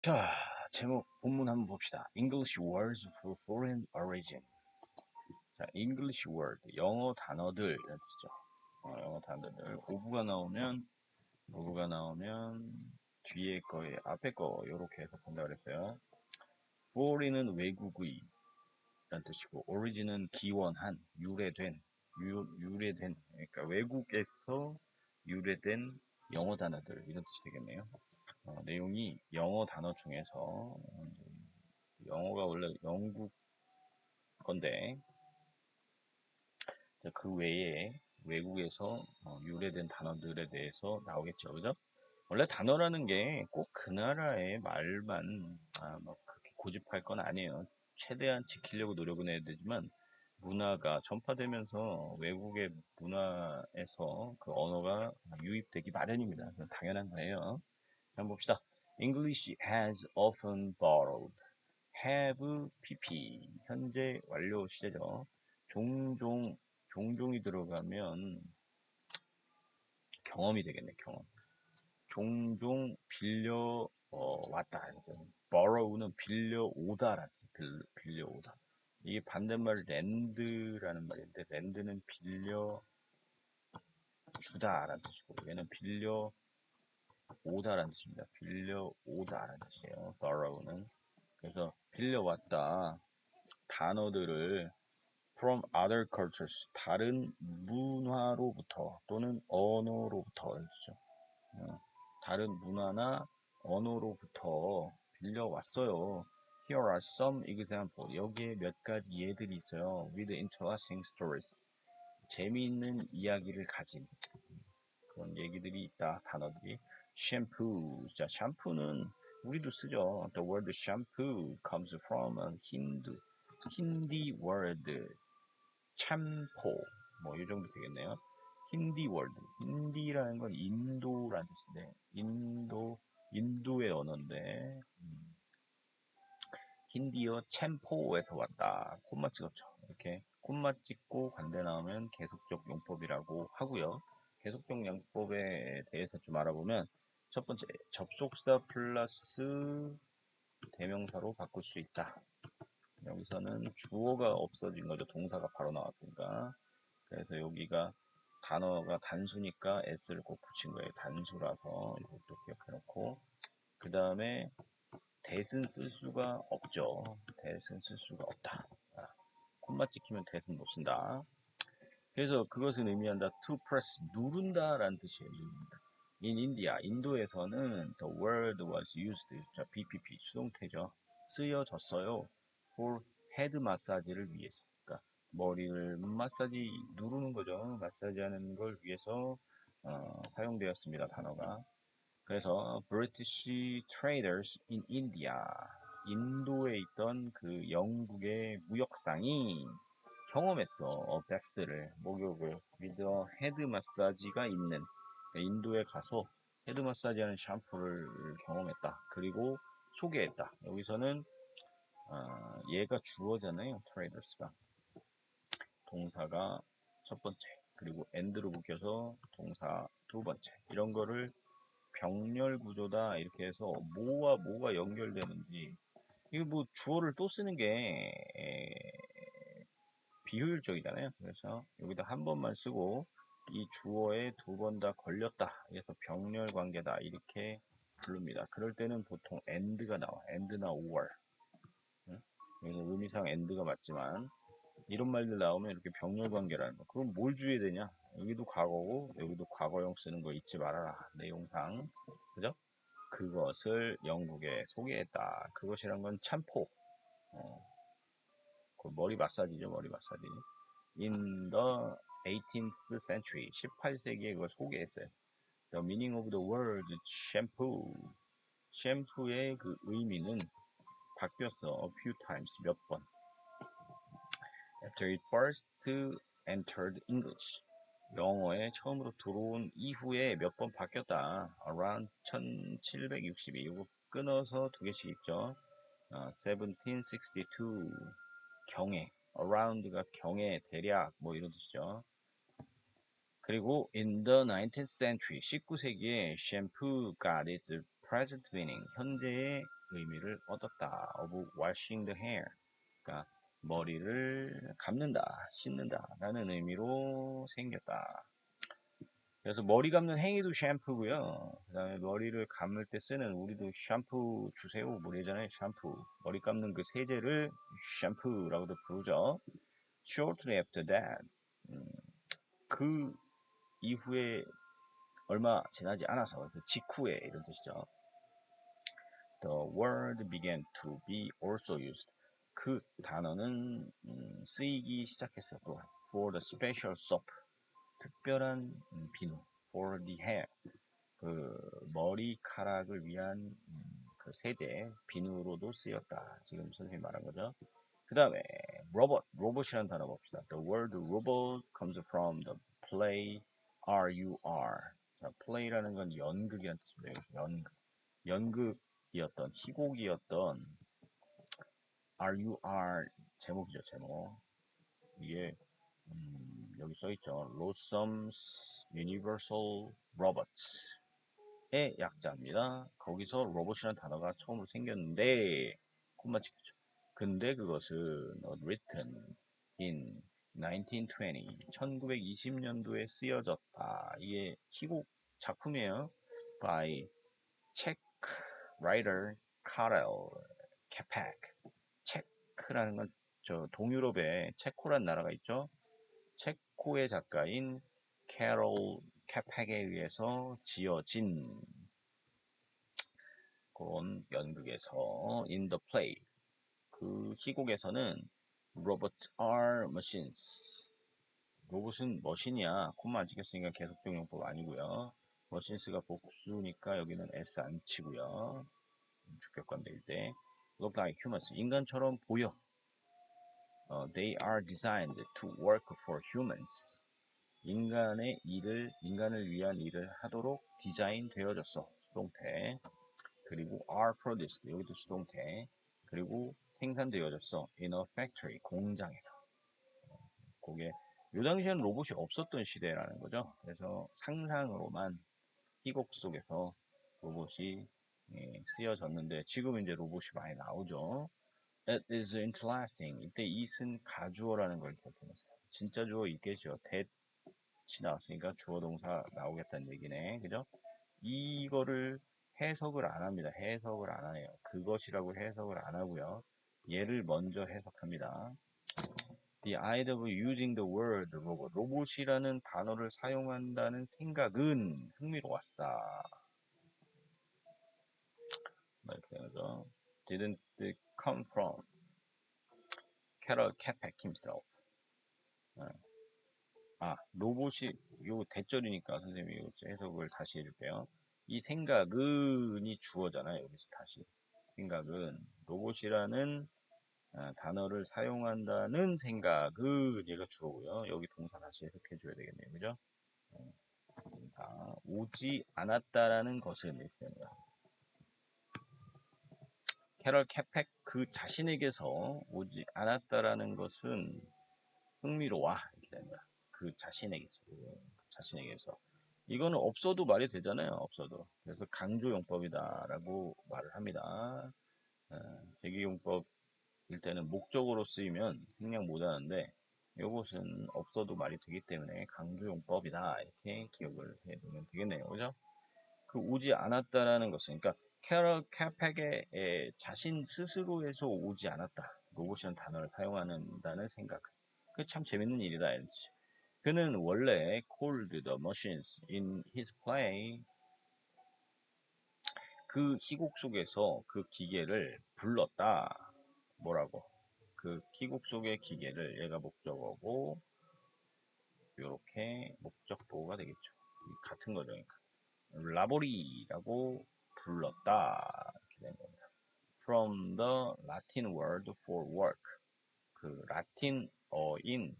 자, 제목 본문 한번 봅시다. English words for foreign origin. 자, English word, 영어 단어들 이런 뜻이죠. 영어 단어들. 오브가 나오면 뒤에 거에 앞에 거 이렇게 해서 본다 그랬어요. foreign은 외국의 이런 뜻이고, origin은 기원한, 유래된, 그러니까 외국에서 유래된 영어 단어들 이런 뜻이 되겠네요. 내용이 영어 단어 중에서 영어가 원래 영국 건데 그 외에 외국에서 유래된 단어들에 대해서 나오겠죠, 그죠? 원래 단어라는 게 꼭 그 나라의 말만 막 그렇게 고집할 건 아니에요. 최대한 지키려고 노력은 해야 되지만 문화가 전파되면서 외국의 문화에서 그 언어가 유입되기 마련입니다. 그건 당연한 거예요. 한번 봅시다. English has often borrowed. have, pp. 현재 완료 시제죠. 종종이 들어가면 경험이 되겠네, 경험. 종종 빌려 왔다. borrow는 빌려오다라는 빌려오다. 이게 반대말 랜드라는 말인데 랜드는 빌려주다라는 뜻이고 얘는 빌려오다라는 뜻입니다. 빌려오다라는 뜻이에요. borrow는. 그래서 빌려왔다. 단어들을 from other cultures, 다른 문화로부터 또는 언어로부터 그렇죠. 다른 문화나 언어로부터 빌려왔어요. Here are some examples. 여기에 몇 가지 예들이 있어요. With interesting stories. 재미있는 이야기를 가진 그런 얘기들이 있다. 단어들이. 샴푸. 자, 샴푸는 우리도 쓰죠. The word shampoo comes from a 힌디 word 참포. 뭐 이 정도 되겠네요. 힌디 월드. 힌디라는 건 인도라는 뜻인데 인도의 언어인데 힌디어 챔포에서 왔다. 콤마 찍었죠. 이렇게 콤마 찍고 관대 나오면 계속적 용법이라고 하고요. 계속적 용법에 대해서 좀 알아보면 첫 번째 접속사 플러스 대명사로 바꿀 수 있다. 여기서는 주어가 없어진 거죠. 동사가 바로 나왔으니까. 그래서 여기가 단어가 단수니까 s를 꼭 붙인 거예요. 단수라서 이것도 기억해놓고 그 다음에 that은 쓸 수가 없죠. that은 쓸 수가 없다. 콤마 찍히면 that은 못 쓴다. 그래서 그것은 의미한다. to press 누른다 라는 뜻이에요. in India 인도에서는 the word was used. 자, BPP 수동태죠. 쓰여졌어요. for head massage를 위해서. 그러니까 머리를 마사지 누르는 거죠. 마사지하는 걸 위해서 사용되었습니다. 단어가. 그래서 British traders in India 인도에 있던 그 영국의 무역상이 경험했어. 베스를 목욕을 with 헤드 마사지가 있는 인도에 가서 헤드 마사지하는 샴푸를 경험했다. 그리고 소개했다. 여기서는 얘가 주어잖아요. traders가 동사가 첫 번째 그리고 and로 묶여서 동사 두 번째 이런 거를 병렬 구조다 이렇게 해서 뭐와 뭐가 연결되는지 이거 뭐 주어를 또 쓰는 게 비효율적이잖아요. 그래서 여기다 한 번만 쓰고 이 주어에 두 번 다 걸렸다. 그래서 병렬 관계다 이렇게 부릅니다. 그럴 때는 보통 and가 나와. and나 or. 여기서 의미상 and가 맞지만 이런 말들 나오면 이렇게 병렬 관계라는 거. 그럼 뭘 주의해야 되냐? 여기도 과거고 여기도 과거형 쓰는 거 잊지 말아라. 내용상. 그죠? 그것을 영국에 소개했다. 그것이란 건 참포. 그 머리 마사지죠, 머리 마사지. In the 18th century, 18세기에 그걸 소개했어요. The meaning of the word shampoo. 샴푸의 그 의미는 바뀌었어. A few times, 몇 번. After it first entered English. 영어에 처음으로 들어온 이후에 몇 번 바뀌었다. Around 1762. 이거 끊어서 두 개씩 있죠. 1762. 경에. Around가 경에, 대략 뭐 이런 뜻이죠. 그리고 in the 19th century, 19세기에 shampoo got its present meaning, 현재의 의미를 얻었다. of washing the hair. 그러니까 머리를 감는다, 씻는다 라는 의미로 생겼다. 그래서 머리 감는 행위도 샴푸고요. 그 다음에 머리를 감을 때 쓰는 우리도 샴푸 주세요 뭐 예전에 샴푸 머리 감는 그 세제를 샴푸라고도 부르죠. Shortly after that, 그 이후에 얼마 지나지 않아서 그 직후에 이런 뜻이죠. The word began to be also used. 그 단어는 쓰이기 시작했어. 또 for the special soap. 특별한 비누. for the hair. 그 머리카락을 위한 그 세제, 비누로도 쓰였다. 지금 선생님이 말한 거죠. 그 다음에 로봇이라는 단어 봅시다. The word robot comes from the play RUR. 자, play라는 건 연극이라는 뜻입니다. 연극이었던, 희곡이었던 RUR 제목이죠, 제목. 이게 여기 써있죠. Rossum's Universal Robots의 약자입니다. 거기서 로봇이라는 단어가 처음으로 생겼는데 콤마 찍혔죠. 근데 그것은 written in 1920, 1920년도에 쓰여졌다. 이게 희곡 작품이에요. by Czech writer Karel Čapek. 체크라는 건 저 동유럽에 체코란 나라가 있죠. 체코의 작가인 캐롤 캐팩에 의해서 지어진 그런 연극에서 in the play 그 희곡에서는 robots are machines. 로봇은 머신이야. 콤마 안 찍혔으니까 계속적 용법 아니고요. 머신스가 복수니까 여기는 S 안 치고요. 주격관대일 때 look like humans. 인간처럼 보여. They are designed to work for humans. 인간을 위한 일을 하도록 디자인 되어졌어. 수동태. 그리고 are produced. 여기도 수동태. 그리고 생산되어졌어. in a factory. 공장에서. 그게 요 당시에는 로봇이 없었던 시대라는 거죠. 그래서 상상으로만 희곡 속에서 로봇이 쓰여졌는데 지금 이제 로봇이 많이 나오죠. It is interesting. 이때 it은 가주어라는 걸 기억해보세요. 진짜 주어 있겠죠. that이 나왔으니까 주어 동사 나오겠다는 얘기네. 그죠? 이거를 해석을 안 합니다. 해석을 안 해요. 그것이라고 해석을 안 하고요. 얘를 먼저 해석합니다. The idea of using the word robot. 로봇이라는 단어를 사용한다는 생각은 흥미로웠어. 이렇게 되죠. Didn't come from Carol Čapek himself. 로봇이 요 대절이니까 선생님이 요 해석을 다시 해줄게요. 이 생각은이 주어잖아요. 여기서 다시 생각은 로봇이라는 단어를 사용한다는 생각은 얘가 주어고요. 여기 동사 다시 해석해 줘야 되겠네요. 그죠? 동사 오지 않았다라는 것은 이렇게 됩니다. 캐럴 캐팩 그 자신에게서 오지 않았다라는 것은 흥미로워 이렇게 됩니다. 그 자신에게서 이거는 없어도 말이 되잖아요. 없어도 그래서 강조용법이다라고 말을 합니다. 제기용법일 때는 목적으로 쓰이면 생략 못하는데 이것은 없어도 말이 되기 때문에 강조용법이다 이렇게 기억을 해두면 되겠네요. 그죠? 그 오지 않았다라는 것은 그러니까 캐럴 캐팩의 자신 스스로에서 오지 않았다. 로봇이라는 단어를 사용한다는 생각. 그 참 재밌는 일이다. 그는 원래 called the machines in his play. 그 희곡 속에서 그 기계를 불렀다. 뭐라고? 그 희곡 속의 기계를 얘가 목적어고 이렇게 목적보가 되겠죠. 같은 거죠. 그러니까. 라보리라고 불렀다. 이렇게 된 겁니다. From the Latin word for work. 그 라틴어인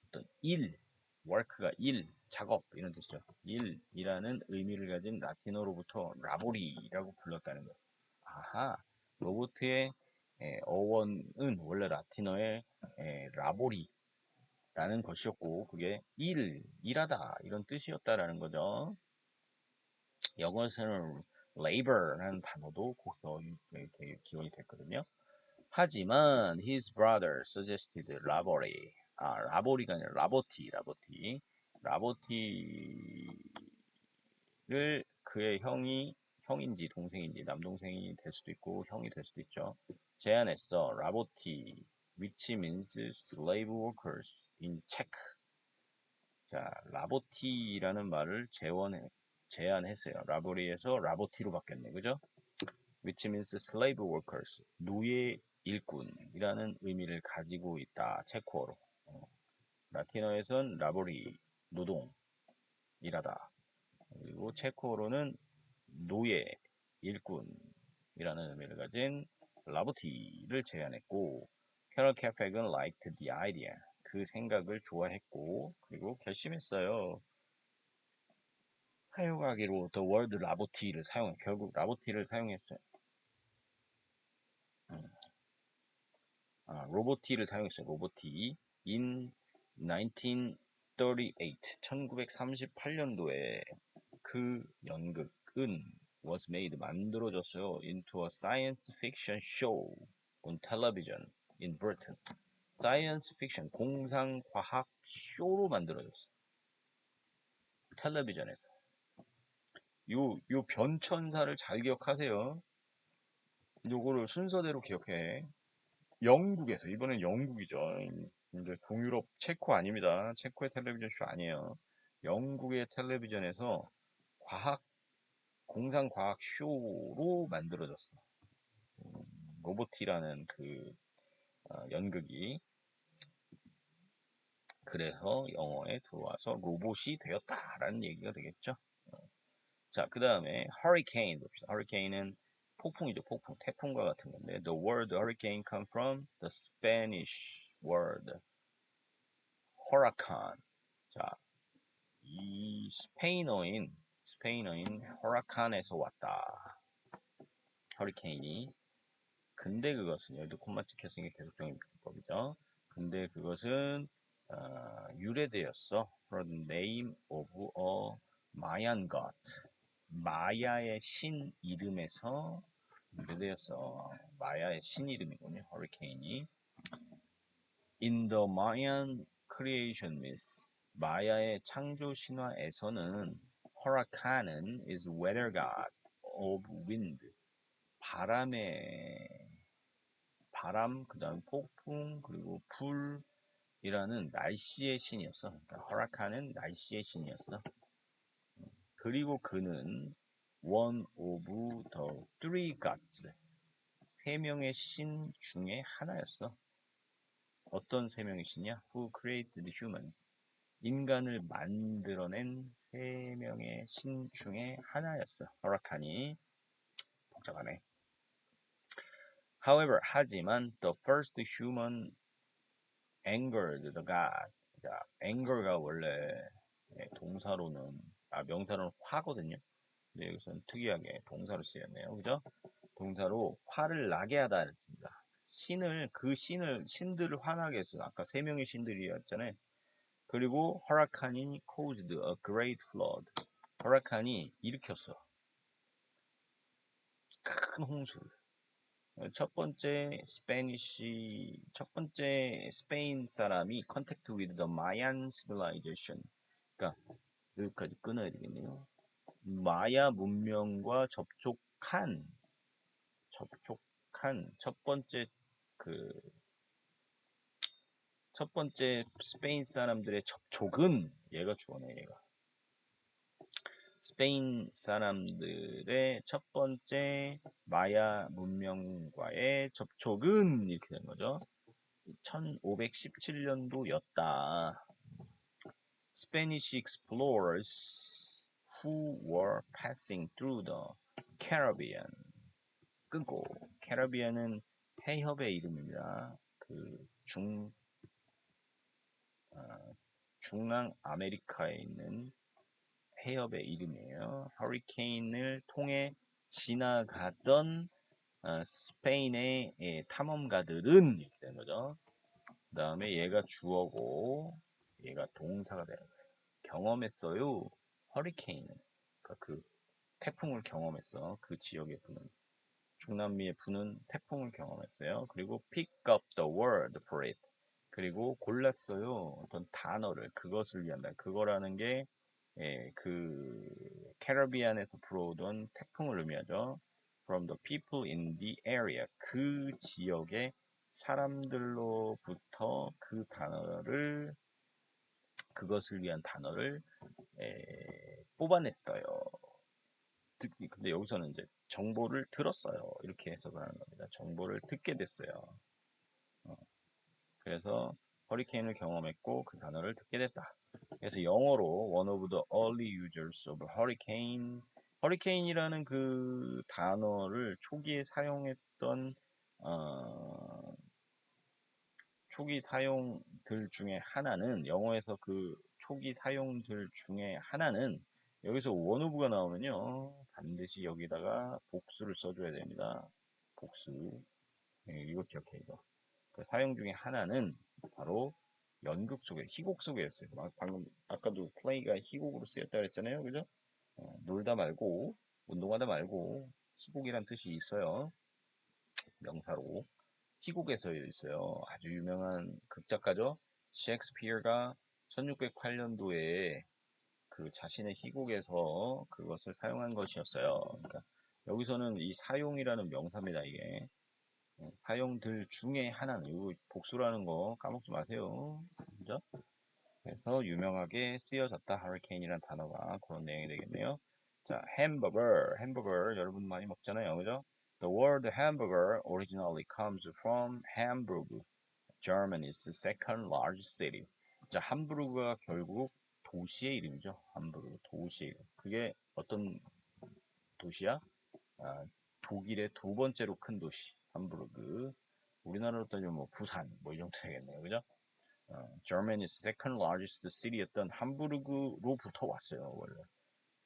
어떤 일, work가 일, 작업 이런 뜻이죠. 일이라는 의미를 가진 라틴어로부터 라보리라고 불렀다는 것. 아하, 로보트의 어원은 원래 라틴어의 라보리라는 것이었고 그게 일하다 이런 뜻이었다라는 거죠. 영어에서는 labor라는 단어도 거기서 이렇게 기원이 됐거든요. 하지만 his brother suggested 라보리. 라보리가 아니라 라보티를 그의 형인지 동생인지 남동생이 될 수도 있고 형이 될 수도 있죠. 제안했어. 라보티, which means slave workers in Czech. 자, 라보티라는 말을 제안했어요. 라보리에서 라보티로 바뀌었네, 그죠? which means slave workers, 노예 일꾼이라는 의미를 가지고 있다. 체코어로. 라틴어에선 라보리, 노동, 일하다. 그리고 체코어로는 노예, 일꾼이라는 의미를 가진 라보티를 제안했고, 캐럴 캐펙은 liked the idea. 그 생각을 좋아했고, 그리고 결심했어요. 사용하기로 the word 라보티를 결국 라보티를 사용했어요. 로보티를 사용했어요. 로보티. in 1938, 1938년도에 그 연극은 was made, 만들어졌어요. into a science fiction show on television in Britain. 사이언스 픽션, 공상과학 쇼로 만들어졌어요. 텔레비전에서. 요 변천사를 잘 기억하세요. 요거를 순서대로 기억해. 영국에서, 이번엔 영국이죠. 이제 동유럽 체코 아닙니다. 체코의 텔레비전 쇼 아니에요. 영국의 텔레비전에서 공상과학 쇼로 만들어졌어. 로보티라는 그 연극이. 그래서 영어에 들어와서 로봇이 되었다라는 얘기가 되겠죠. 자, 그 다음에 hurricane 봅시다. hurricane은 폭풍이죠. 폭풍, 태풍과 같은 건데 the word hurricane come from the Spanish word huracan. 자, 이 스페인어인 huracan에서 왔다. hurricane이. 근데 그것은 여기도 콤마 찍혔으니까 계속적인 비법이죠. 근데 그것은 유래되었어. from the name of a Mayan god. 마야의 신 이름에서 유래되었어. 마야의 신 이름이군요. 허리케인이. In the Mayan creation myth, 마야의 창조 신화에서는 허라칸은 is weather god of wind, 바람, 그 다음 폭풍, 그리고 불이라는 날씨의 신이었어. 그러니까 허라칸은 날씨의 신이었어. 그리고 그는 one of the three gods, 세 명의 신 중에 하나였어. 어떤 세 명의 신이야? Who created humans? 인간을 만들어낸 세 명의 신 중에 하나였어. 허라칸이. 복잡하네. However, 하지만 the first human angered the god. 자, anger가 원래 동사로는 명사로는 화거든요. 근데 여기서는 특이하게 동사로 쓰였네요. 그죠? 동사로 화를 나게 하다 했습니다. 신들을 화나게 했어요. 아까 세 명의 신들이었잖아요. 그리고 허라칸이 caused a great flood. 허라칸이 일으켰어. 큰 홍수를. 첫 번째 스페인 사람이 contact with the Mayan civilization. 그러니까 여기까지 끊어야 되겠네요. 마야 문명과 접촉한 첫 번째 스페인 사람들의 접촉은 얘가 주어네. 얘가 스페인 사람들의 첫 번째 마야 문명과의 접촉은 이렇게 된 거죠. 1517년도였다. Spanish explorers who were passing through the Caribbean. 끊고, 캐리비안은 해협의 이름입니다. 중앙 아메리카에 있는 해협의 이름이에요. 허리케인을 통해 지나가던 스페인의 탐험가들은 이렇게 되는 거죠. 그 다음에 얘가 주어고 얘가 동사가 되는 거예요. 경험했어요. 허리케인. 그러니까 태풍을 경험했어. 그 지역에 부는 중남미에 부는 태풍을 경험했어요. 그리고 pick up the word for it. 그리고 골랐어요. 어떤 단어를 그것을 위한 단. 그거라는 게 그 캐리비안에서 불어오던 태풍을 의미하죠. From the people in the area. 그 지역의 사람들로부터 그 단어를 그것을 위한 단어를 뽑아냈어요. 근데 여기서는 이제 정보를 들었어요. 이렇게 해석을 하는 겁니다. 정보를 듣게 됐어요. 그래서 허리케인을 경험했고 그 단어를 듣게 됐다. 그래서 영어로 one of the early users of hurricane, 허리케인이라는 그 단어를 초기에 사용했던 초기 사용들 중에 하나는 영어에서 그 초기 사용들 중에 하나는 여기서 one of가 나오면요 반드시 여기다가 복수를 써줘야 됩니다. 복수. 이거 기억해 이거. 그 사용 중에 하나는 바로 연극 소개, 희곡 소개였어요. 방금 아까도 플레이가 희곡으로 쓰였다 그랬잖아요, 그죠? 놀다 말고 운동하다 말고 희곡이란 뜻이 있어요. 명사로 희곡에서 있어요. 아주 유명한 극작가죠. 셰익스피어가 1608년도에 그 자신의 희곡에서 그것을 사용한 것이었어요. 그러니까 여기서는 이 사용이라는 명사입니다. 이게 사용들 중에 하나는 이 복수라는 거 까먹지 마세요. 그죠? 그래서 유명하게 쓰여졌다. 허리케인이라는 단어가 그런 내용이 되겠네요. 자, 햄버거 여러분 많이 먹잖아요. 그죠? The word hamburger originally comes from Hamburg, Germany's second largest city. 자, 함부르크가 결국 도시의 이름이죠. 함부르크, 도시의 이름. 그게 어떤 도시야? 아, 독일의 두 번째로 큰 도시, 함부르크. 우리나라로 따지면 뭐 부산, 뭐 이 정도 되겠네요. 그죠? Germany's second largest city였던 함부르크로부터 왔어요, 원래.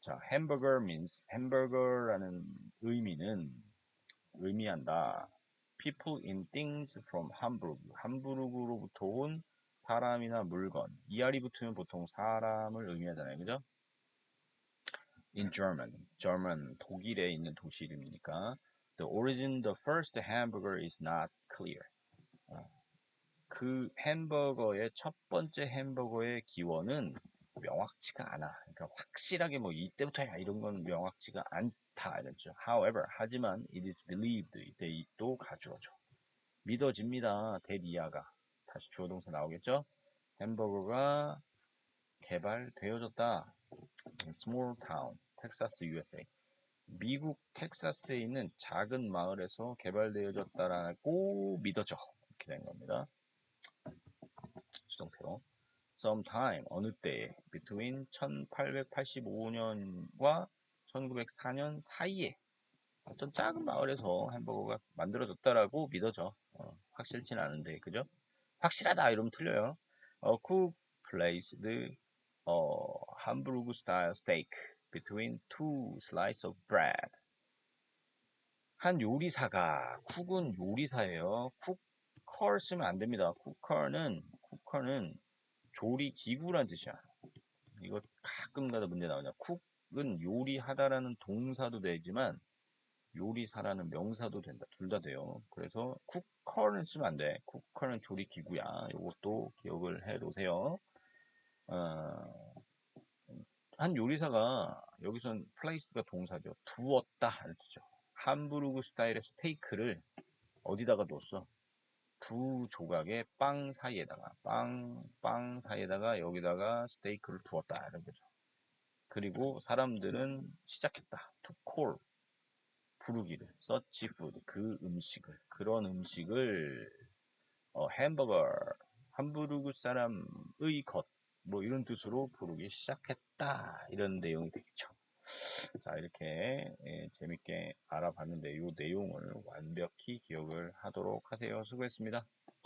자, hamburger means, 햄버거라는 의미한다. People in things from Hamburg. 함부르크로부터 온 사람이나 물건. 이알이 붙으면 보통 사람을 의미하잖아요. 그죠? In German, 독일에 있는 도시 이름이니까. The first hamburger is not clear. 그 햄버거의 첫 번째 햄버거의 기원은 명확치가 않아. 그러니까 확실하게 뭐 이때부터야 이런 건 명확치가 않다 이랬죠. However, 하지만 it is believed 이때 또 가주어죠. 믿어집니다. 대리아가 다시 주어 동사 나오겠죠. 햄버거가 개발되어졌다. Small town, 텍사스, USA. 미국 텍사스에 있는 작은 마을에서 개발되어졌다라고 믿어져. 이렇게 된 겁니다. 수동태로. sometime 어느 때에 between 1885년과 1904년 사이에 어떤 작은 마을에서 햄버거가 만들어졌다라고 믿어져. 확실치는 않은데 그죠? 확실하다 이러면 틀려요. cook placed hamburger style steak between two slices of bread. 한 요리사가 쿡은 요리사예요. 쿠커를 쓰면 안 됩니다. 쿠커는 조리 기구란 뜻이야. 이거 가끔가다 문제 나오냐. 쿡은 요리하다라는 동사도 되지만 요리사라는 명사도 된다. 둘 다 돼요. 그래서 쿠커는 쓰면 안 돼. 쿠커는 조리 기구야. 이것도 기억을 해 놓으세요. 한 요리사가 여기선 플레이스가 동사죠. 두었다 하는 뜻이죠. 함부르크 스타일의 스테이크를 어디다가 뒀어? 두 조각의 빵 사이에다가 빵 사이에다가 여기다가 스테이크를 두었다 이런 거죠. 그리고 사람들은 시작했다. to call 부르기를 search food 그런 음식을 햄버거 함부르크 사람의 것 뭐 이런 뜻으로 부르기 시작했다 이런 내용이 되겠죠. 자 이렇게 재밌게 알아봤는데 이 내용을 완벽히 기억을 하도록 하세요. 수고했습니다.